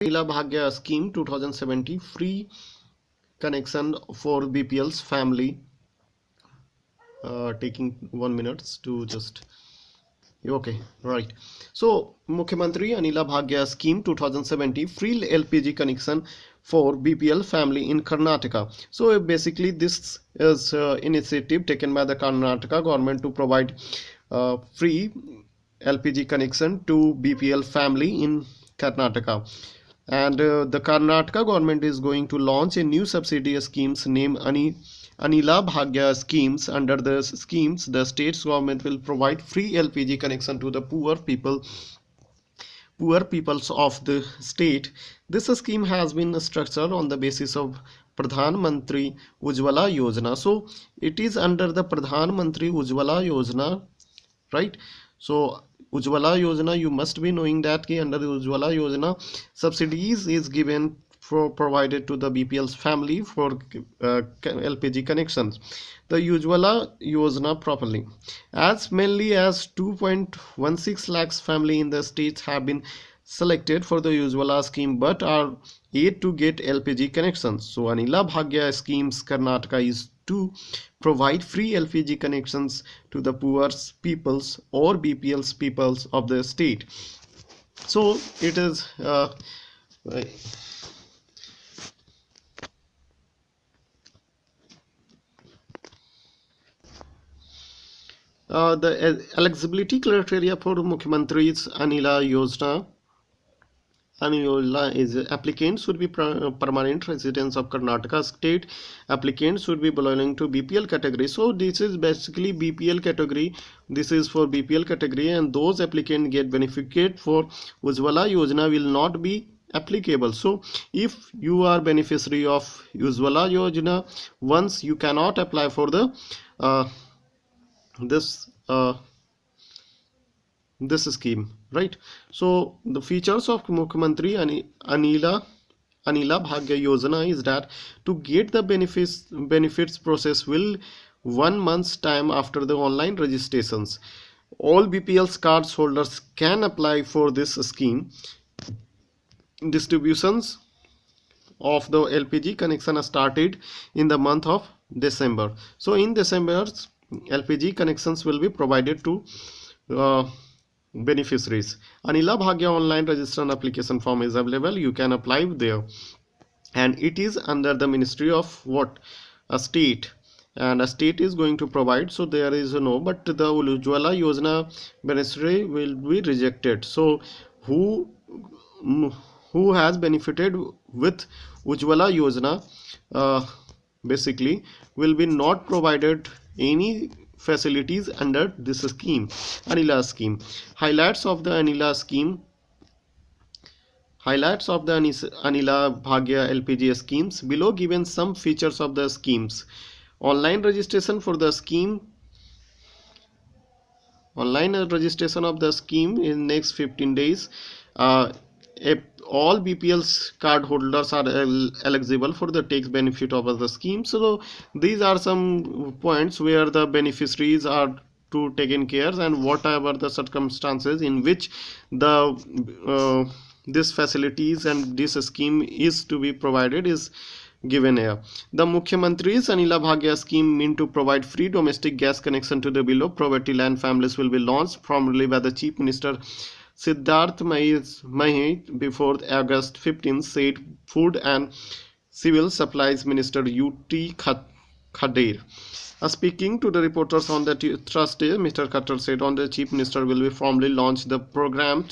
Anila Bhagya scheme 2070 free connection for BPL's family. Taking 1 minute to just okay, right. So Mukhyamantri Anila Bhagya scheme 2070 free LPG connection for BPL family in Karnataka. So basically this is initiative taken by the Karnataka government to provide free LPG connection to BPL family in Karnataka. And the Karnataka government is going to launch a new subsidy schemes named Anila Bhagya schemes. Under the schemes, the state's government will provide free LPG connection to the poor peoples of the state. This scheme has been structured on the basis of Pradhan mantri Ujjwala Yojana. So it is under the Pradhan mantri Ujjwala Yojana, right? So Ujjwala Yojana, you must be knowing that under the Ujjwala Yojana, subsidies is given for provided to the BPL's family for LPG connections. The Ujjwala Yojana properly, as mainly as 2.16 lakhs family in the states have been selected for the Ujjwala scheme but are yet to get LPG connections. So Anila Bhagya schemes Karnataka is to provide free LPG connections to the poor peoples or BPL's peoples of the state. So it is the eligibility criteria for Mukhyamantris Anila is applicants should be permanent residents of Karnataka state. Applicants should be belonging to BPL category. So this is basically BPL category. This is for BPL category, and those applicants get benefit for Ujjwala Yojana will not be applicable. So if you are beneficiary of Ujjwala Yojana, once you cannot apply for the this this scheme, right? So the features of Mukhyamantri Anila Bhagya Yojana is that to get the benefits process will 1 month's time after the online registrations. All BPL's cards holders can apply for this scheme. Distributions of the LPG connection started in the month of December. So in December, LPG connections will be provided to beneficiaries. Anila Bhagya online registration application form is available. You can apply there, and it is under the Ministry of what? A state, and a state is going to provide. So there is no, but the Ujjwala Yojana beneficiary will be rejected. So who has benefited with Ujjwala Yojana basically will be not provided any facilities under this scheme, Anila scheme. Highlights of the Anila scheme. Highlights of the Anila Bhagya LPG schemes. Below given some features of the schemes. Online registration for the scheme. Online registration of the scheme in next 15 days. All BPL's card holders are eligible for the tax benefit of the scheme. So these are some points where the beneficiaries are to taken care, and whatever the circumstances in which the this facilities and this scheme is to be provided is given here. The Mukhyamantris Anila Bhagya scheme mean to provide free domestic gas connection to the below poverty line families will be launched formally by the Chief Minister Siddharth Mahi before August 15 said Food and Civil Supplies Minister U.T. Khader. Speaking to the reporters on the Thursday, Mr. Khattar said on the Chief Minister will be formally launch the program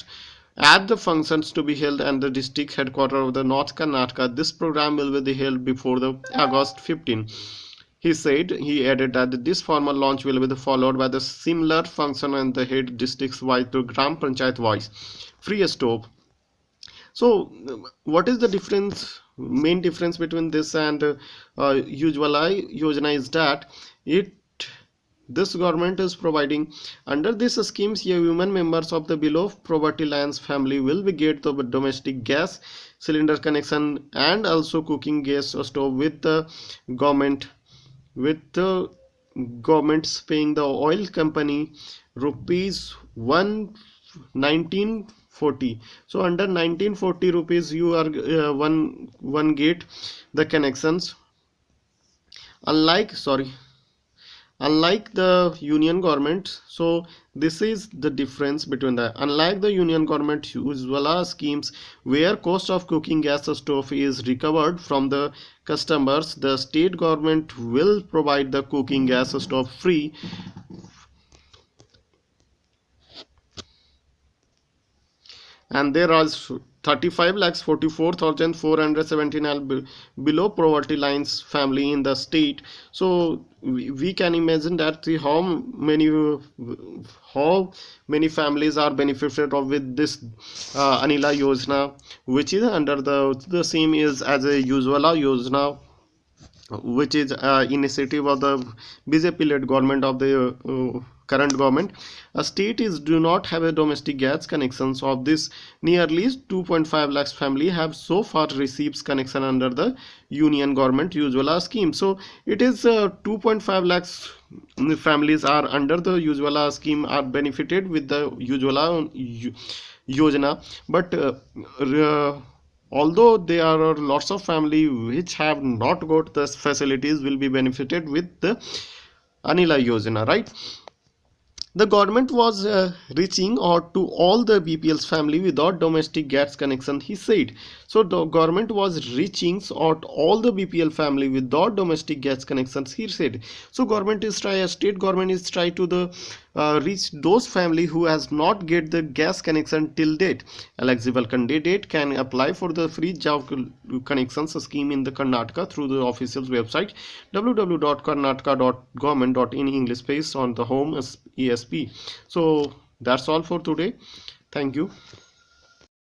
at the functions to be held at the district headquarters of the North Karnataka. This program will be held before the August 15. He added that this formal launch will be followed by the similar function in the head districts wise to Gram Panchayat wise. Free stove. So what is the difference, main difference between this and Ujjwala Yojana is that this government is providing under this schemes human members of the below poverty lines family will be get the domestic gas cylinder connection and also cooking gas stove with the government paying the oil company rupees 119 40. So under 1940 rupees you are one get the connections. Unlike the union government, so this is the difference between the unlike the union government Ujjwala schemes where cost of cooking gas stove is recovered from the customers, the state government will provide the cooking gas stove free, and there are 35 lakhs 44,479 below poverty lines family in the state. So we can imagine that how many families are benefited of with this anila yojana, which is under the same is as a usual yojana, which is initiative of the BJP-led government of the current government. A state is do not have a domestic gas connections of this. Nearly 2.5 lakhs family have so far received connection under the union government Ujjwala scheme. So it is 2.5 lakhs families are under the Ujjwala scheme are benefited with the Ujjwala yojana, but although there are lots of family which have not got the facilities will be benefited with the anila yojana, right? The government was reaching out to all the BPL's family without domestic gas connection, he said. So the government was reaching out all the BPL family without domestic gas connections, he said. So state government is try to the reach those family who has not get the gas connection till date. Eligible candidate can apply for the free job connections scheme in the Karnataka through the official website www.karnataka.government.in English space on the home ESP. So that's all for today. Thank you.